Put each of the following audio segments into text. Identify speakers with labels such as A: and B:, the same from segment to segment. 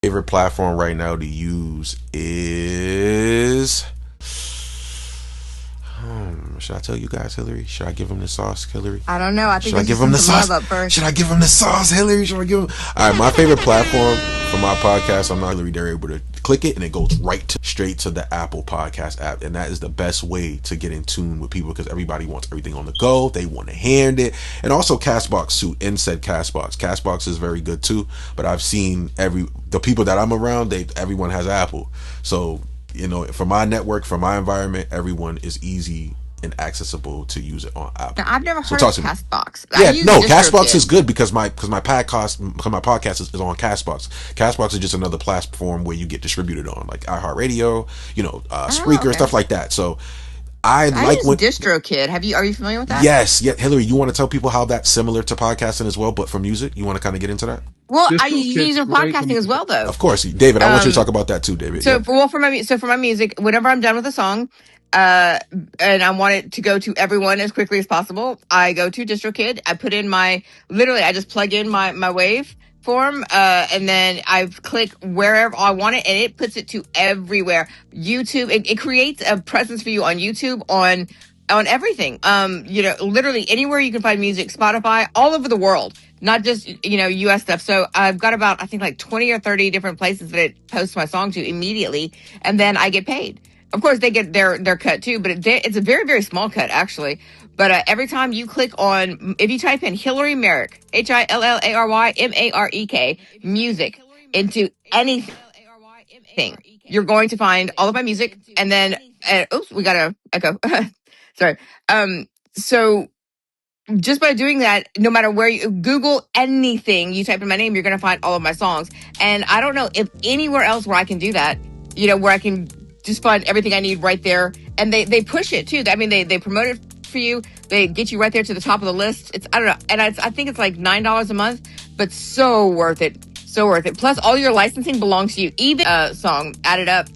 A: Favorite platform right now to use is should I tell you guys, Hillary? Should I give him the sauce, Hillary?
B: I don't know. I think
A: Should I
B: we
A: give
B: should
A: him
B: send
A: the
B: some love
A: sauce?
B: up first.
A: Should I give him the sauce, Hillary? Should I give him? All right, my favorite platform for my podcast, I'm not Hillary. They're able to click it and it goes straight to the Apple Podcast app, and that is the best way to get in tune with people because everybody wants everything on the go. They want to hand it, and also Castbox too. In said Castbox, Castbox is very good too. But I've seen the people that I'm around, everyone has Apple, so for my network, for my environment, everyone is easy and accessible to use it on Apple.
B: Now, I've never
A: So
B: heard
A: talk
B: of
A: to me.
B: Castbox.
A: Yeah, no, Castbox
B: DistroKid.
A: is good because my podcast is on Castbox. Castbox is just another platform where you get distributed on, like iHeartRadio, Spreaker,
B: okay.
A: stuff like that. So I
B: like
A: when
B: DistroKid. Are you familiar with that?
A: Yes, yeah, Hillary, you want to tell people how that's similar to podcasting as well, but for music? You want to kind of get into that?
B: Well, I use it for podcasting as well, though.
A: Of course, David. I want you to talk about that too, David.
B: So, for my music, whenever I'm done with a song, and I want it to go to everyone as quickly as possible, I go to DistroKid. I put in I just plug in my wave form, and then I click wherever I want it, and it puts it to everywhere. YouTube, it creates a presence for you on YouTube, on everything. Literally anywhere you can find music, Spotify, all over the world, not just, US stuff. So I've got about, I think, like 20 or 30 different places that it posts my song to immediately. And then I get paid. Of course, they get their cut too, but it's a very, very small cut, actually. But every time you click on, if you type in Hillary Merrick, HILLARYMAREK, music, into anything, you're going to find all of my music. And then, oops, we got to echo. Sorry. So just by doing that, no matter where you Google anything, you type in my name, you're going to find all of my songs. And I don't know if anywhere else where I can do that, where I can just find everything I need right there. And they push it too. I mean, they promote it for you. They get you right there to the top of the list. I don't know. And I think it's like $9 a month, but so worth it. So worth it. Plus all your licensing belongs to you. Even song added up.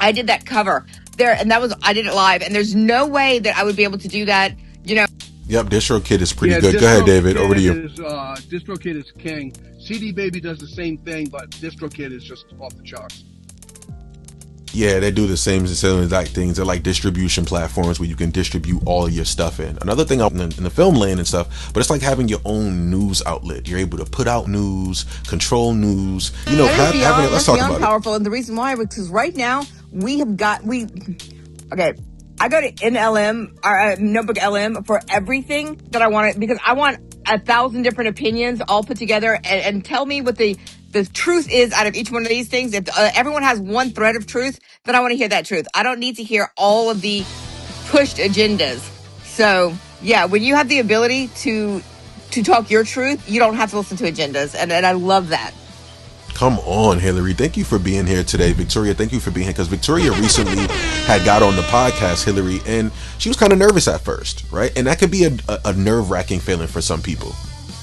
B: I did that cover there, and I did it live, and there's no way that I would be able to do that,
A: Yep, DistroKid is pretty good. Go ahead, David. Over to you.
C: DistroKid is king. CD Baby does the same thing, but DistroKid is just off the charts.
A: Yeah, they do the same like things. They're like distribution platforms where you can distribute all of your stuff in. Another thing in the film land and stuff, but it's like having your own news outlet. You're able to put out news, control news. Let's talk about
B: powerful. And the reason why, because right now okay. I go to NLM or Notebook LM for everything that I want, because I want 1,000 different opinions all put together, and tell me what the truth is out of each one of these things. If everyone has one thread of truth, then I want to hear that truth. I don't need to hear all of the pushed agendas. So yeah, when you have the ability to talk your truth, you don't have to listen to agendas. And I love that.
A: Come on, Hillary. Thank you for being here today. Victoria, thank you for being here, because Victoria recently had got on the podcast, Hillary, and she was kind of nervous at first, right? And that could be a nerve-wracking feeling for some people.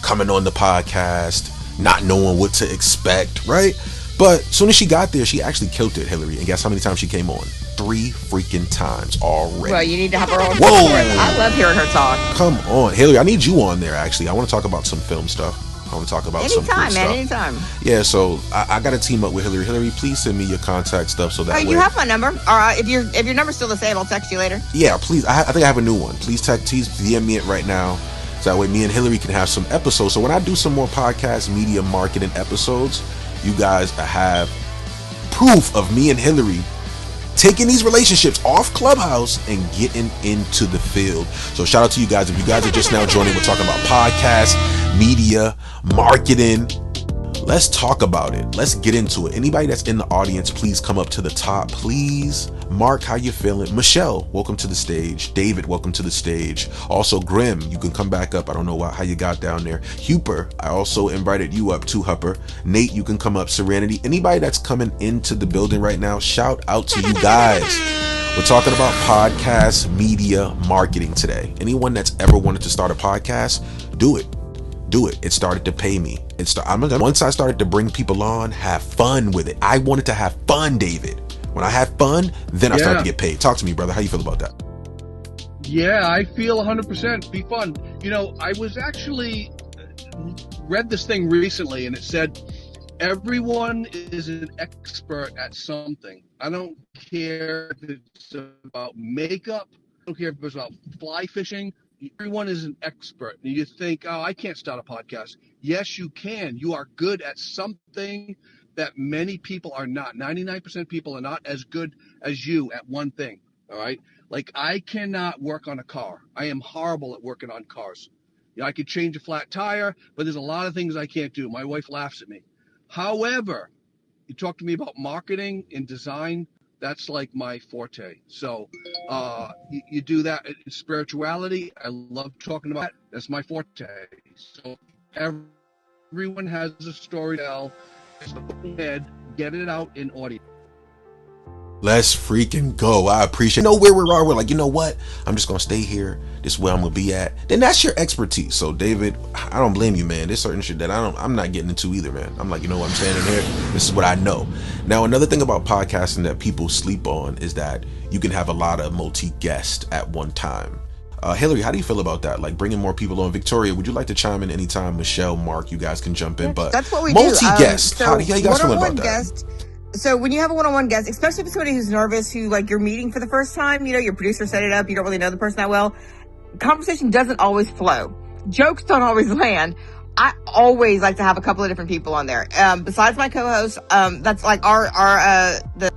A: Coming on the podcast, not knowing what to expect, right? But as soon as she got there, she actually killed it, Hillary. And guess how many times she came on? 3 freaking times already.
B: Well, you need to have her on.
A: Whoa!
B: I love hearing her talk.
A: Come on, Hillary. I need you on there, actually. I want to talk about some film stuff. I want to talk about some cool stuff.
B: Anytime.
A: Yeah, so I got to team up with Hillary. Hillary, please send me your contact stuff so that way.
B: You have my number. Or if your number's still the same, I'll text you later.
A: Yeah, please. I think I have a new one. Please DM me it right now, so that way me and Hillary can have some episodes. So when I do some more podcast media marketing episodes, you guys have proof of me and Hillary taking these relationships off Clubhouse and getting into the field. So shout out to you guys. If you guys are just now joining, we're talking about podcast, media, marketing. Let's talk about it. Let's get into it. Anybody that's in the audience, please come up to the top, please. Mark, how you feeling? Michelle, welcome to the stage. David, welcome to the stage. Also, Grim, you can come back up. I don't know how you got down there. Hupper, I also invited you up too, Hupper. Nate, you can come up. Serenity, anybody that's coming into the building right now, shout out to you guys. We're talking about podcast, media, marketing today. Anyone that's ever wanted to start a podcast, do it. It started to pay me. Once I started to bring people on, have fun with it. I wanted to have fun, David. When I had fun, then I started to get paid. Talk to me, brother. How you feel about that?
C: Yeah, I feel 100%. Be fun. I was actually read this thing recently, and it said Everyone is an expert at something. I don't care if it's about makeup. I don't care if it's about fly fishing. Everyone is an expert. And you think, oh, I can't start a podcast. Yes, you can. You are good at something that many people are not. 99% of people are not as good as you at one thing. All right. Like, I cannot work on a car. I am horrible at working on cars. You know, I could change a flat tire, but there's a lot of things I can't do. My wife laughs at me. However, you talk to me about marketing and design, that's like my forte. So you do that in spirituality. I love talking about that. That's my forte. So everyone has a story to tell. So go ahead, get it out in audio.
A: Let's freaking go. I appreciate know where we are. We're like, you know what? I'm just gonna stay here. This is where I'm gonna be at. Then that's your expertise. So David, I don't blame you, man. There's certain shit that I'm not getting into either, man. I'm like, you know what I'm saying in here? This is what I know. Now, another thing about podcasting that people sleep on is that you can have a lot of multi-guests at one time. Hillary, how do you feel about that? Like bringing more people on. Victoria, would you like to chime in anytime? Michelle, Mark, you guys can jump in. But
B: that's what we
A: multi-guest.
B: do.
A: How you guys feeling about that?
B: Guest, so when you have a one-on-one guest, especially if it's somebody who's nervous, who like you're meeting for the first time, you know, your producer set it up, you don't really know the person that well, conversation doesn't always flow. Jokes don't always land. I always like to have a couple of different people on there. Besides my co-host, that's like the